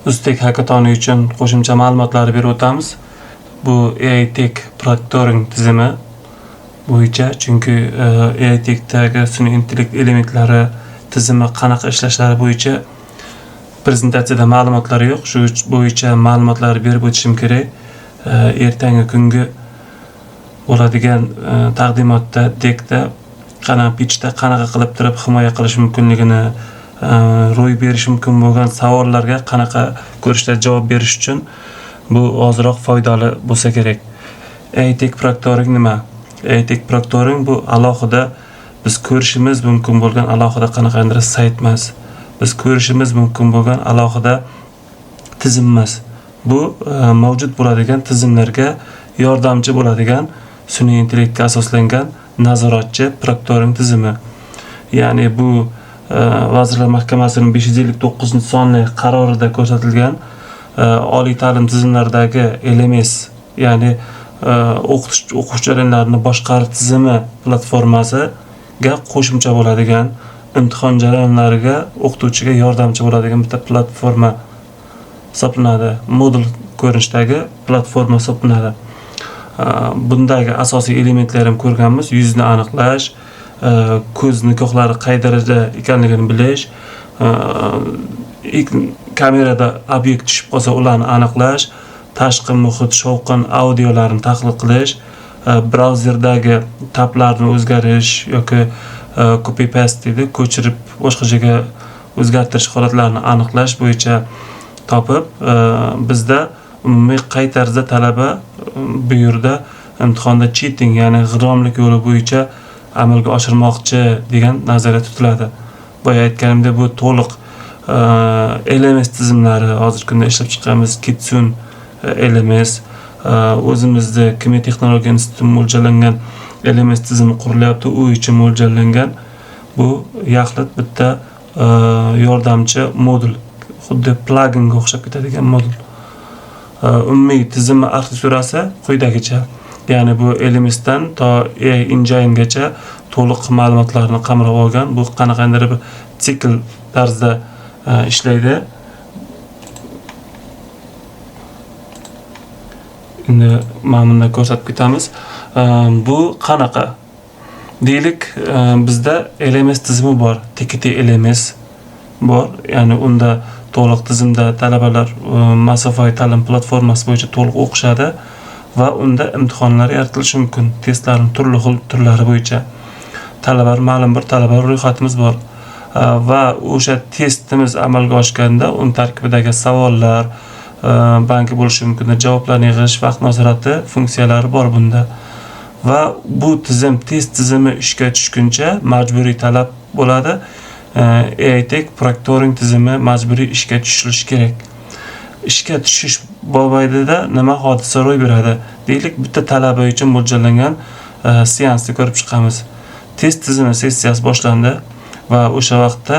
Uztek hackatoni uchun qo'shimcha ma'lumotlar berib o'tamiz. Bu AI-Tech Proctoring tizimi bo'yicha, chunki AI-Tech'dagi sun'iy intellekt elementlari tizimi qanaqa ishlashlari bo'yicha prezentatsiyada ma'lumotlar yo'q. Shu bo'yicha ma'lumotlar berib o'tishim kerak. Ertangi kungi bo'ladigan taqdimotda DEC'da pitchda qanaqa qilib turib himoya qilish mumkinligini, ro'y berishi mumkin bo'lgan savollarga qanaqa ko'rishda javob berish uchun bu ozroq foydali bo'lsa kerak. AI-Tech Proctoring nima? AI-Tech Proctoring bu alohida biz ko'rishimiz mumkin bo'lgan alohida qanaqandir sayt emas. Biz ko'rishimiz mumkin bo'lgan alohida tizim emas. Bu mavjud bo'ladigan tizimlarga yordamchi bo'ladigan sun'iy intellektga asoslangan nazoratchi proctoring tizimi. Ya'ni bu Vazirlar Mahkamasining 559-sonli qarorida ko'rsatilgan oliy ta'lim tizimlaridagi LMS, ya'ni o'qish jarayonlarini boshqarish tizimi platformasiga qo'shimcha bo'ladigan, imtihon jarayonlariga o'qituvchiga yordamchi bo'ladigan bitta platforma hisoblanadi. Modul ko'rinishdagi platforma hisoblanadi. Bundagi asosiy elementlar ham ko'rganmiz: yuzni aniqlash, ko'z nikohlari qay darajada ekanligini bilish, kamerada obyekt tushib qolsa ularni aniqlash, tashqi muhit, shovqin, audiolarni tahlil qilish, brauzerdagi tablarni o'zgarish yoki copy paste deydi, ko'chirib boshqa joyga o'zgartirish holatlarini aniqlash bo'yicha topib, bizda umumiy qay tarzda talaba bu yerda imtihonda cheating, ya'ni g'irromlik yo'li bo'yicha amalga oshirmoqchi degan nazarda tutiladi. Boya aytganimdek, bu to'liq LMS tizimlari hozirgi kunda ishlab chiqqanimiz Kitsune LMS, o'zimizda Kimyo texnologiya instituti mo'ljallangan LMS tizimi qurilyapti, u uchun mo'ljallangan. Bu yaxlit bitta yordamchi modul, xuddi pluginga o'xshab ketadigan modul. Umumiy tizim arxitekturasi quyidagicha. Ya'ni bu LMSdan to AI Enginegacha to'liq ma'lumotlarni qamrab olgan. Bu qanaqandir bir sikl tarzda ishlaydi. Endi mana bunda ko'rsatib ketamiz. Bu qanaqa? Deylik, bizda LMS tizimi bor, TKT LMS bor. Ya'ni unda to'liq tizimda talabalar masofaviy ta'lim platformasi bo'yicha to'liq o'qishadi va unda imtihonlar yaratilishi mumkin. Testlarning turli xil turlari bo'yicha ma'lum bir talaba ro'yxatimiz bor va o'sha testimiz amalga oshganda un tarkibidagi savollar, banki bo'lishi mumkin, javoblarni yig'ish, vaqt nazorati funksiyalari bor bunda. Va bu test tizimi ishga tushguncha majburiy talab bo'ladi. AI-Tech Proctoring tizimi majburiy ishga tushirishi kerak. Ishga tushish bobayida nima hodisa ro'y beradi? Deylik, bitta talaba uchun mo'ljallangan seansni ko'rib chiqamiz. Test tizimi sessiyasi boshlandi va o'sha vaqtda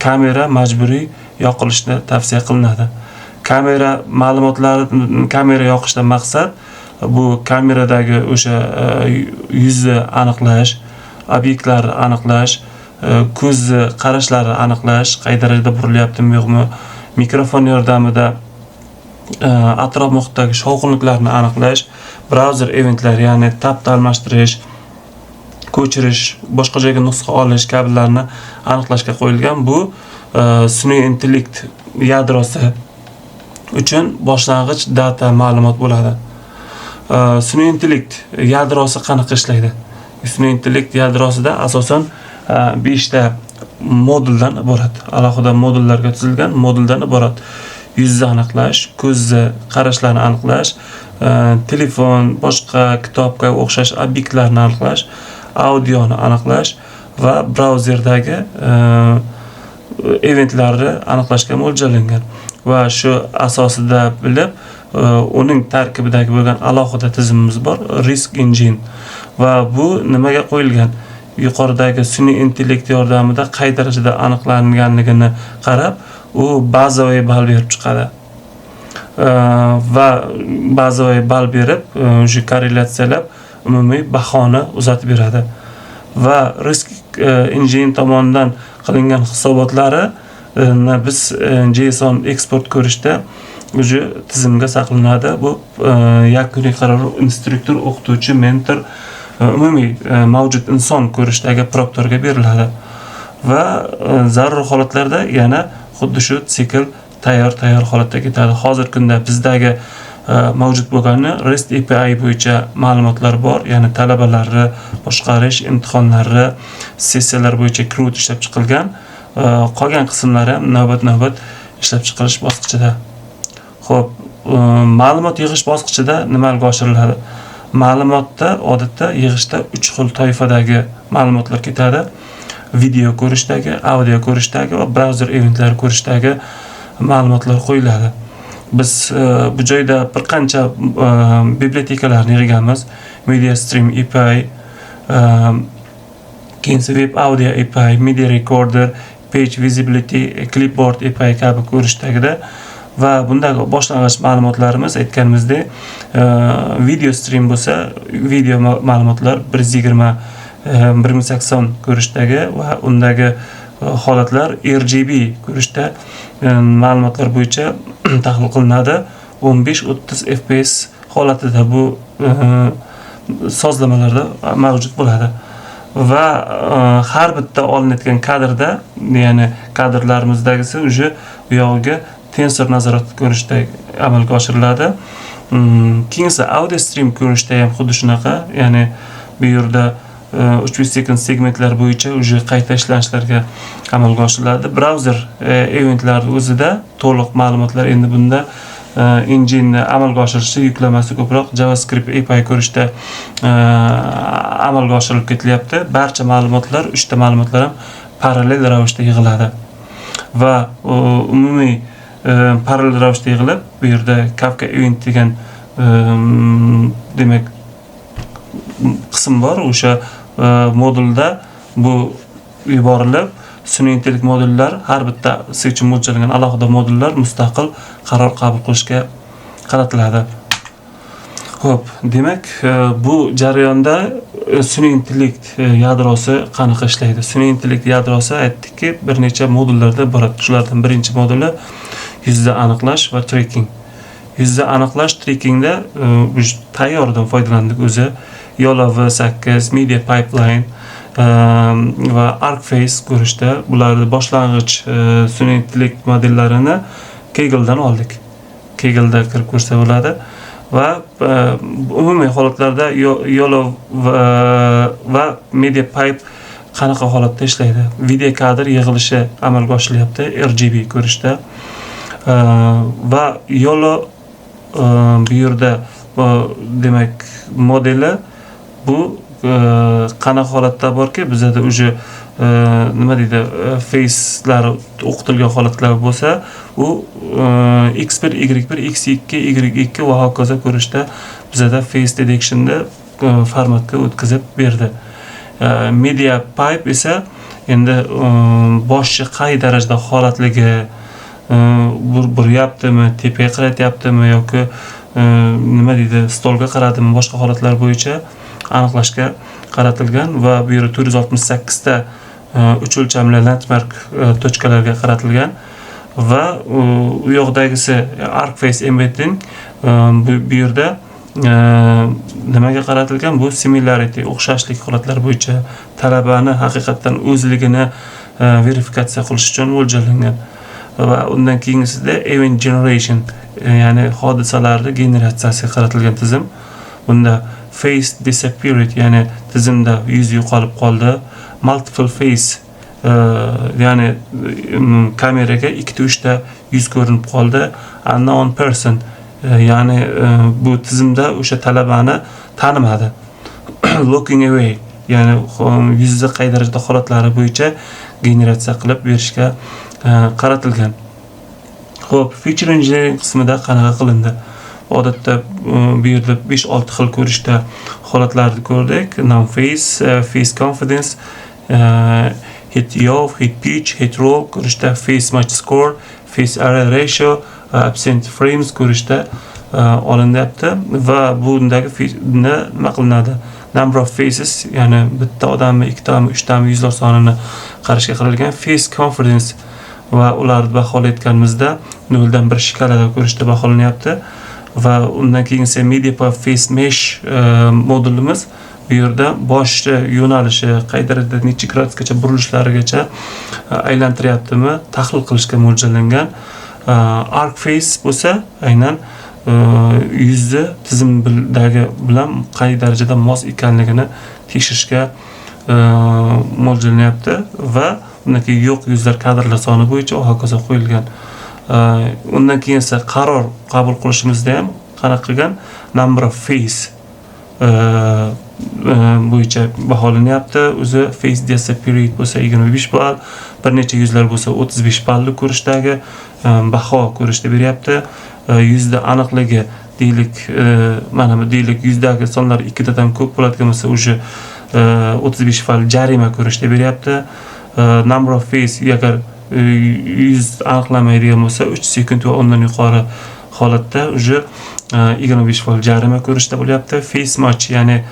kamera majburiy yoqilishni tavsiya qilinadi. Kamera yoqishdan maqsad bu kameradagi o'sha yuzni aniqlash, obyektlarni aniqlash, ko'z qarashlarini aniqlash, qay darajada burilyaptimi yo'qmi, mikrofon yordamida atrof muhitdagi shovqinliklarni aniqlash, brauzer eventlar, ya'ni tab almashtirish, ko'chirish, boshqa joyga nusxa olish kabilarni aniqlashga qo'yilgan. Bu sun'iy intellekt yadrosi uchun boshlang'ich data ma'lumot bo'ladi. Sun'iy intellekt yadrosi qanaqa ishlaydi? Sun'iy intellekt yadrosida asosan 5 ta moduldan iborat, alohida modullarga tuzilgan moduldan iborat. Yuzni aniqlash, ko'zni qarashlarni aniqlash, telefon, boshqa kitobga o'xshash obyektlarni aniqlash, audioni aniqlash va brauzerdagi eventlarni aniqlashga mo'ljallangan. Va shu asosida bilib, uning tarkibidagi bo'lgan alohida tizimimiz bor, Risk Engine. Va bu nimaga qo'yilgan? Yuqoridagi sun'iy intellekt yordamida qay darajada aniqlanganligini qarab, u bazaviy ball berib chiqadi. Va bazaviy ball berib, o'sha korrelyatsiyalab umumiy bahoni uzatib beradi. Va Risk Engine tomonidan qilingan hisobotlari biz JSON eksport ko'rishda o'sha tizimga saqlanadi. Bu yakuniy qaror instruktor, o'qituvchi, mentor, umumiy mavjud inson ko'rishdagi proktorga beriladi. Va zarur holatlarda yana xuddi shu sikl tayyor holatda ketadi. Hozirgi kunda bizdagi mavjud bo'lgani REST API bo'yicha ma'lumotlar bor, ya'ni talabalarni boshqarish, imtihonlari, sessiyalar bo'yicha CRUD ishlab chiqilgan. Qolgan qismlari ham navbat-navbat ishlab chiqilish bosqichida. Xo'p, ma'lumot yig'ish bosqichida nima amalga oshiriladi? Ma'lumotda odatda yig'ishda 3 xil toifadagi ma'lumotlar ketadi. Video ko'rishdagi, audio ko'rishdagi va brauzer eventlar ko'rishdagi ma'lumotlar qo'yiladi. Biz bu joyda bir qancha bibliotekalarni yig'ganmiz. MediaStream API, keyin Web Audio API, Media Recorder, Page Visibility, Clipboard API kabi ko'rishdagida va bundagi boshlang'ich ma'lumotlarimiz aytganimizdek, video stream bo'lsa, video ma'lumotlar 120 1080 ko'rishdagi va undagi holatlar RGB ko'rishda ma'lumotlar bo'yicha tahlil qilinadi. 15-30 FPS holatida bu sozlamalarda mavjud bo'ladi. Va har bitta olinayotgan kadrda, ya'ni kadrlarimizdagisi o'sha bu yog'iga tensor nazorat ko'rishda amalga oshiriladi. Keyingi audio stream ko'rishda ham xuddi shunaqa, ya'ni bu yerda 300 sekund segmentlar bo'yicha o'sha qayta ishlanishlarga amalga oshiriladi. Brauzer eventlar o'zida to'liq ma'lumotlar endi bunda engine amalga oshirilishi, yuklamasi ko'proq JavaScript API ko'rishda amalga oshirilib ketilyapti. Barcha ma'lumotlar, 3 ta ma'lumotlar ham parallel ravishda yig'iladi. Va umumiy parallel ravishda yig'ilib, bu yerda Kafka event degan demak qism bor. O'sha modulda bu yuborilib, sun'iy intellekt modullar har bittasi uchun mo'ljallangan alohida modullar mustaqil qaror qabul qilishga qaratiladi. Xo'p, demak, bu jarayonda sun'iy intellekt yadrosi qanaqa ishlaydi? Sun'iy intellekt yadrosi aytdikki, bir necha modullardan iborat. Shulardan birinchi moduli yuzda aniqlash va tracking. Yuzda aniqlash trackingda tayyordan foydalandik o'zi. YOLO V8, Media Pipeline va ArcFace ko'rishda bularni boshlang'ich sun'iy intellekt modellarini Kaggle'dan oldik. Kaggle'da kirib ko'rsa bo'ladi va umumiy holatlarda YOLO va Media Pipe qanaqa holatda ishlaydi? Video kadr yig'ilishi amalga oshirilyapti RGB ko'rishda va YOLO bu yerda demak modeli bu qanaqa holatda borki, bizda o'sha nima deydi, face'lar o'qitilgan holatlar bo'lsa, u X1, Y1, X2, Y2 va hokazo ko'rishda bizda face detectionda formatga o'tkazib berdi. Media Pipe esa endi boshchi qay darajada holatligi, buryaptimi, tepaga qaratyaptimi yoki nima deydi, stolga qaradimi, boshqa holatlar bo'yicha aniqlashga qaratilgan va bu yerda 468 ta 3 o'lchamli landmark tochkalarga qaratilgan va u yoqdagisi ArcFace embedding bu yerda nimaga qaratilgan? Bu similarity, o'xshashlik holatlari bo'yicha talabani haqiqatan o'zligini verifikatsiya qilish uchun mo'ljallangan. Va undan keyingisida event generation, ya'ni hodisalarni generatsiyasiga qaratilgan tizim. Bunda face disappeared, ya'ni tizimda yuz yo'qolib qoldi. Multiple face, ya'ni kameraga 2-3 ta yuz ko'rinib qoldi. Unknown person, ya'ni bu tizimda o'sha talabani tanimadi. Looking away, ya'ni yuzda qay darajada holatlari bo'yicha generatsiya qilib berishga qaratilgan. Xo'p, feature engineering qismida qanaqa qilindi? Odatda bu yerda 5-6 xil ko'rishda holatlarni ko'rdik. Noun face, face confidence, hit yaw, hit pitch, hit roll ko'rishda, face match score, face array ratio, absent frames ko'rishda olinyapti va bundagi nima qilinadi? Number of faces, ya'ni bitta odammi, ikkitami, uchtami yuzlar sonini qarashga qilingan. Face confidence va ularni baholayotganimizda 0 dan 1 shkalada ko'rishda baholanyapti. Va undan keyin esa MediaPipe Face Mesh modulimiz bu yerda bosh yo'nalishi qay darajada necha gradusgacha burilishlarigacha aylantiryaptimi tahlil qilishga mo'ljallangan. Arc Face bo'lsa aynan yuzni tizimdagi bilan qay darajada mos ekanligini tekshirishga mo'ljallanyapti va undan keyin yo'q yuzlar kadrlar soni bo'yicha va hokazo qo'yilgan. Undan keyin esa qaror qabul qilishimizda ham qanaqa qilgan number of face bo'yicha baholanyapti. O'zi face disappearance bo'lsa 25 ball, bir necha yuzlar bo'lsa 35 ballli ko'rishdagi baho ko'rishda beryapti. Yuzda aniqligi deylik, mana bu deylik yuzdagi sonlar 2 dan ko'p bo'ladigan bo'lsa o'sha 35 ball jarima ko'rishda beryapti. Number of face agar yuz aniqlanmaydigan bo'lsa 3 sekund va undan yuqori holatda o'sha 25 ball jarima ko'rishda bo'lyapti. Face match, ya'ni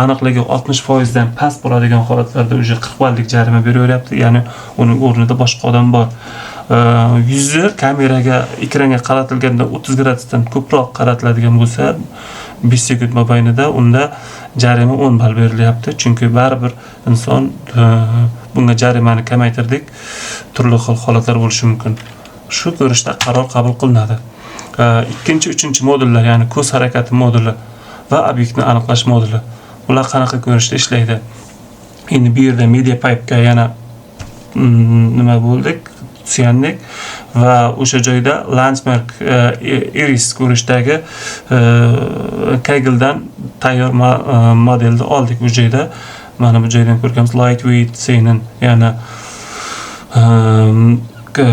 aniqligi 60% dan past bo'ladigan holatlarda o'sha 40 ballik jarima beraveryapti. Ya'ni uning o'rnida boshqa odam bor. Yuzi kameraga, ekranga qaratilganda 30 gradusdan ko'proq qaratiladigan bo'lsa 5 sekund mobaynida unda jarima 10 ball berilyapti. Chunki baribir inson bunga jarimani kamaytirdik. Turli xil holatlar bo'lishi mumkin. Shu ko'rishda qaror qabul qilinadi. Ikkinchi, uchinchi modullar, ya'ni ko'z harakati moduli va obyektni aniqlash moduli. Ular qanaqa ko'rinishda ishlaydi? Endi bu yerda MediaPipe ga yana nima bo'ldik? Suyandik va o'sha joyda Landsmark Iris ko'rishdagi Kageldan tayyor modelni oldik. Bu joyda mana bu joydan ko'rganmiz lightweight CNN, ya'ni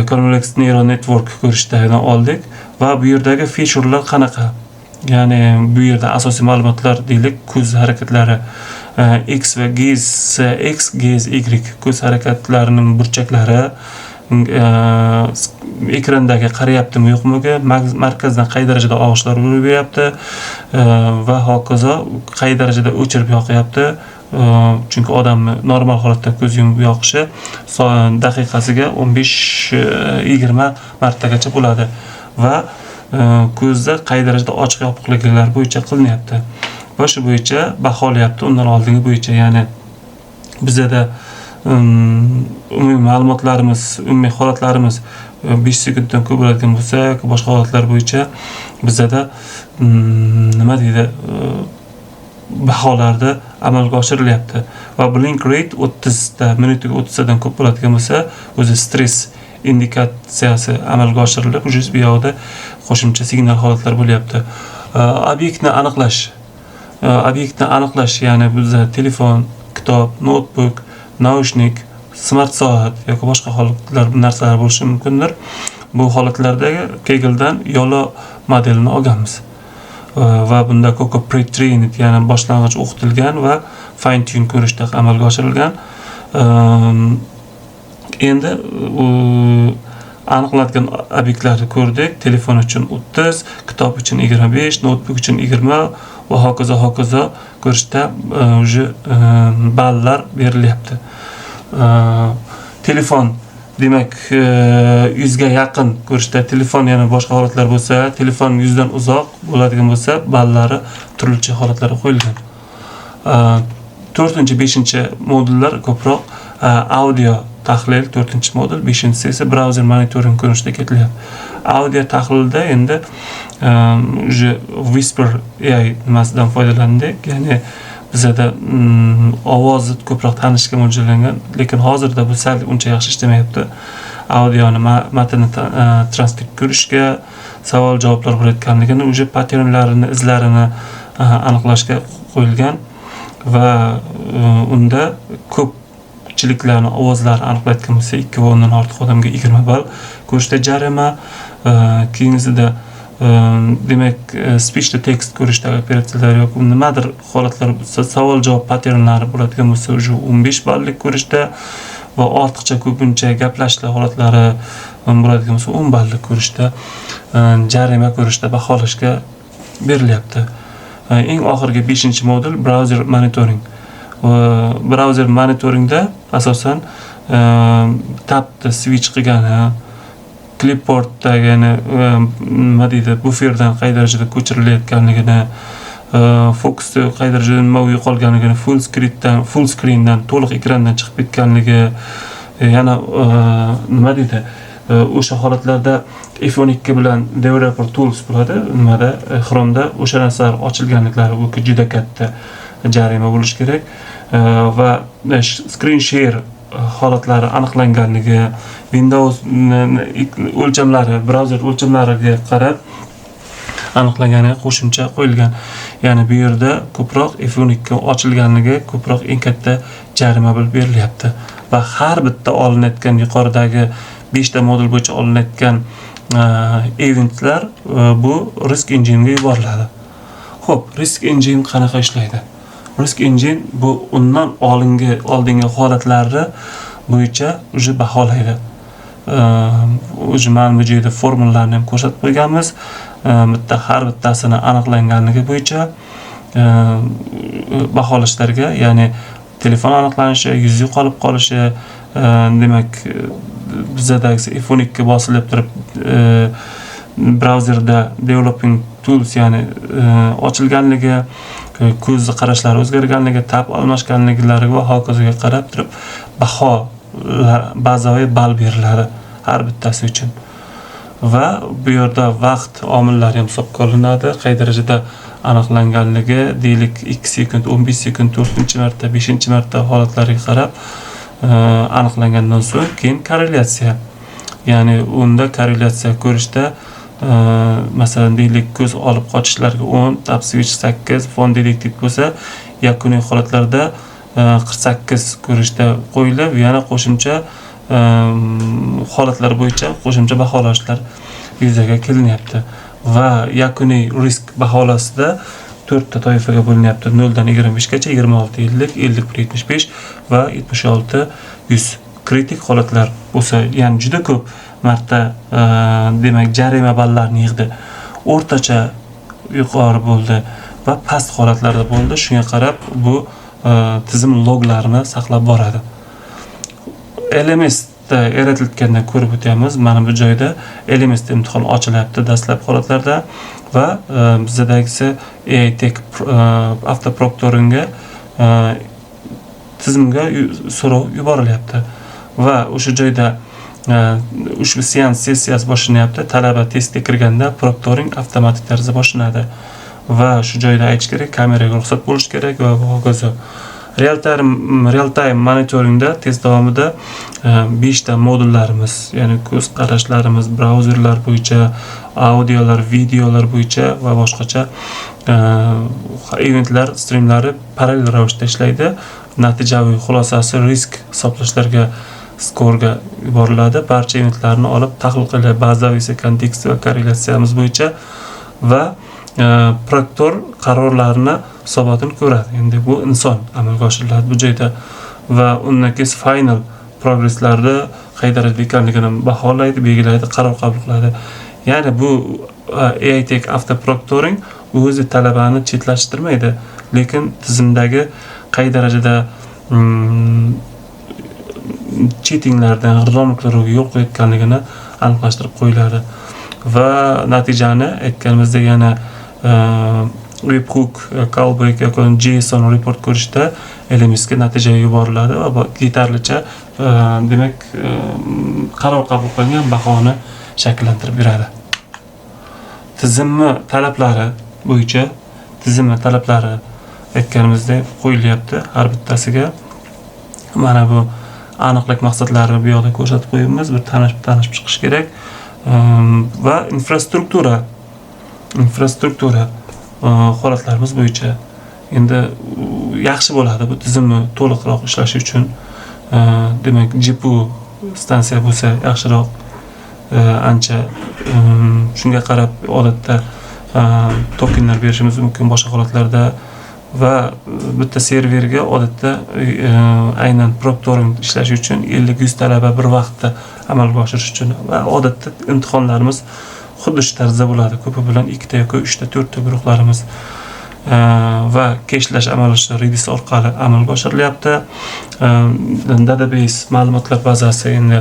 convex neural network ko'rishdagidan oldik va bu yerdagi featurelar qanaqa? Ya'ni bu yerda asosiy ma'lumotlar deylik, ko'z harakatlari X va X, Y ko'z harakatlarining burchaklari, ekrandagi qarayaptimi yo'qmi, markazdan qay darajada og'ishlar urib beryapti va hokazo qay darajada o'chirib yoqyapti. Chunki odamni normal holatda ko'z yumib yoqishi daqiqasiga 15-20 martagacha bo'ladi va ko'zda qay darajada ochiq yopiqliklar bo'yicha qilinyapti. Va shu bo'yicha baholayapti undan oldingi bo'yicha. Ya'ni bizda umumiy ma'lumotlarimiz, umumiy holatlarimiz 5 sekunddan ko'p bo'ladigan bo'lsa, boshqa holatlar bo'yicha bizda nima deydi, baholarda amalga oshirilyapti. Va blink rate 30 ta minutiga 30 dan ko'p bo'ladigan bo'lsa, o'zi stress indikatsiyasi amalga oshirilib, o'sha bu yoqda qo'shimcha signal holatlar bo'lyapti. Obyektni aniqlash, ya'ni bizda telefon, kitob, notebook, naushnik, smart soat yoki boshqa holatlar, bu narsalar bo'lishi mumkindir. Bu holatlardagi Kageldan YOLO modelini olganmiz. Va bunda Coco pre-trained, ya'ni boshlang'ich o'qitilgan va fine tune ko'rishda amalga oshirilgan. Endi aniqlangan obyektlarni ko'rdik. Telefon uchun 30, kitob uchun 25, notebook uchun 20 va hokazo ko'rishda o'sha ballar berilyapti. Telefon, demak, 100 ga yaqin ko'rishda, telefon yana boshqa holatlar bo'lsa, telefon 100 dan uzoq bo'ladigan bo'lsa, ballari turlicha holatlarga qo'yilgan. 4-5 modullar ko'proq audio tahlil, 4-modul, 5-si esa browser monitoring ko'rinishida ketilyapti. Audio tahlilda endi o'sha Whisper AI nimasidan foydalandik, ya'ni bizda ovozni ko'proq tanishga mo'ljallangan, lekin hozirda bu sal uncha yaxshi ishlamayapti. Audioni matnni transkript ko'rishga, savol-javoblar bo'layotganligini, o'sha patternlarini, izlarini aniqlashga qo'yilgan va unda ko'pchiliklarni ovozlari aniqlayotgan bo'lsa 2 va undan ortiq odamga 20 ball ko'rishda jarima. Keyingisida demak speech to text ko'rishdagi operatsiyalar yoki nimadir holatlar bo'lsa, savol-javob patternlari bo'ladigan bo'lsa, o'sha 15 ballik ko'rishda va ortiqcha ko'pincha gaplashlar holatlari bo'ladigan bo'lsa 10 ballik ko'rishda jarima ko'rishda baholashga berilyapti. Eng oxirgi 5-modul browser monitoring. Browser monitoringda asosan tabni switch qilgani clipboard'dagi nima deydi, buferdan qay darajada ko'chirilayotganligini, fokusni qay darajada nima yo'qolganligini, full screendan to'liq ekrandan chiqib ketganligi, yana nima deydi, o'sha holatlarda F12 bilan Developer Tools bo'ladi, nimada Chrome'da o'sha narsalar ochilganliklari bu juda katta jarima bo'lishi kerak va screen share holatlari aniqlanganligi, Windows o'lchamlari, brauzer o'lchamlariga qarab aniqlangani qo'shimcha qo'yilgan. Ya'ni bu yerda ko'proq F12 ochilganligi ko'proq eng katta jarima bo'lib berilyapti va har bitta olinayotgan yuqoridagi 5 ta modul bo'yicha olinayotgan eventlar bu Risk Engine ga yuboriladi. Xo'p, Risk Engine qanaqa ishlaydi? Risk Engine bu undan oldingi holatlarni bo'yicha uje baholaydi. Mana bu yerda formulalarni ham ko'rsatib qo'yganmiz. Har bittasini aniqlanganligi bo'yicha baholashlarga, ya'ni telefon aniqlanishi, yuz yo'qolib qolishi, demak bizdagisi F12 bosilib turib brauzerda Developing Tools, ya'ni ochilganligi, ko'z qarashlari o'zgarganligi, tab almashganliklari va hokazoga qarab turib bazaviy ball beriladi har bittasi uchun. Va bu yerda vaqt omillari ham hisobga olinadi. Qay darajada aniqlanganligi, deylik 2 sekund, 15 sekund, 4-marta, 5-marta holatlariga qarab aniqlangandan so'ng keyin korrelyatsiya. Ya'ni unda korrelyatsiya ko'rishda masalan deylik ko'z olib qochishlarga 10, tab switch 8, fon detektiv bo'lsa, yakuniy holatlarda 48 ko'rishda qo'yilib, yana qo'shimcha holatlar bo'yicha qo'shimcha baholashlar yuzaga kelinyapti va yakuniy risk baholasida 4 ta toifaga bo'linyapti. 0 dan 25 gacha, 26 50, 50 75 va 76 100. Kritik holatlar bo'lsa, ya'ni juda ko'p marta demak jarima ballarini yig'di. O'rtacha yuqori bo'ldi va past holatlarda bo'ldi. Shunga qarab bu tizim loglarini saqlab boradi. LMSda yaratilganda ko'rib o'tamiz. Mana bu joyda LMS imtihon ochilyapti dastlab holatlarda va bizdagisi AITech avtoproktoringga tizimga so'rov yuborilyapti va o'sha joyda ushbu seans sessiyasi boshlanyapti. Talaba testga kirganda proktoring avtomatik tarzda boshlanadi va shu joyda aytish kerak, kameraga ruxsat bo'lish kerak va hokazo. Real time monitoringda test davomida 5 ta modullarimiz, ya'ni ko'z qarashlarimiz, brauzerlar bo'yicha, audiolar, videolar bo'yicha va boshqacha eventlar, streamlari parallel ravishda ishlaydi. Natijaviy xulosasi risk hisoblashlarga skorga yuboriladi. Barcha eventlarni olib tahlil qilib, bazaviy kontekst va korrelyatsiyamiz bo'yicha va proktor qarorlarini hisobotini ko'radi. Endi bu inson amalga oshiriladi bu joyda va undan keyin final progresslarni qay darajada ekanligini baholaydi, belgilaydi, qaror qabul qiladi. Ya'ni bu AITech avtoproktoring o'zi talabani chetlashtirmaydi, lekin tizimdagi qay darajada cheatinglardan, g'irromliklarga yo'l qo'yayotganligini aniqlashtirib qo'yiladi va natijani aytganimizdek yana webhook, callback yoki JSON report ko'rishda LMSga natija yuboriladi va yetarlicha demak qaror qabul qilingan bahoni shakllantirib beradi. Tizimni talablari bo'yicha talablari aytganimizdek qo'yilyapti har bittasiga. Mana bu aniqlik maqsadlarini bu yoqda ko'rsatib qo'yamiz. Bir tanishib chiqish kerak. Va infrastruktura holatlarimiz bo'yicha endi yaxshi bo'ladi bu tizimni to'liqroq ishlashi uchun. Demak, GPU stansiya bo'lsa yaxshiroq, ancha shunga qarab odatda tokenlar berishimiz mumkin boshqa holatlarda va bitta serverga odatda aynan proktoring ishlash uchun 50-100 talaba bir vaqtda amalga oshirish uchun va odatda imtihonlarimiz xuddi shu tarzda bo'ladi. Ko'pi bilan 2 ta yoki 3 ta 4 ta guruhlarimiz va keshlash amaliyoti Redis orqali amalga oshirilyapti. Database ma'lumotlar bazasi endi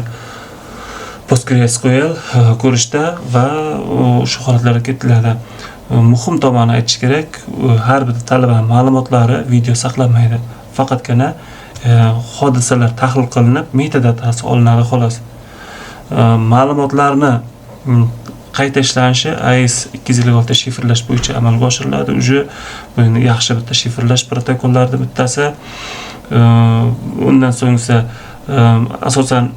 PostgreSQL ko'rishda va shu holatlarga kiritiladi. Muhim tomoni aytish kerak, har bir talabaning ma'lumotlari video saqlanmaydi. Faqatgina hodisalar tahlil qilinib, metadatasi olinadi xolos. Ma'lumotlarni qayta ishlanishi AES 256 shifrlash bo'yicha amalga oshiriladi. Bu yaxshi bitta shifrlash protokollaridan bittasi. Undan so'nggisi asosan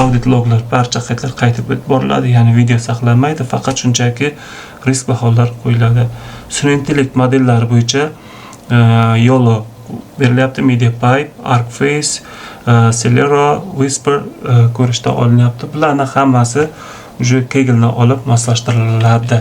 audit loglar barcha qaytlar qaytib boriladi, ya'ni video saqlanmaydi, faqat shunchaki risk baholar qo'yiladi. Sun'iy intellekt modellari bo'yicha YOLO berilyapti, MediaPipe, ArcFace, Celero, Whisper ko'rishda olinyapti. Bularning hammasi Kaggle'dan olib moslashtiriladi.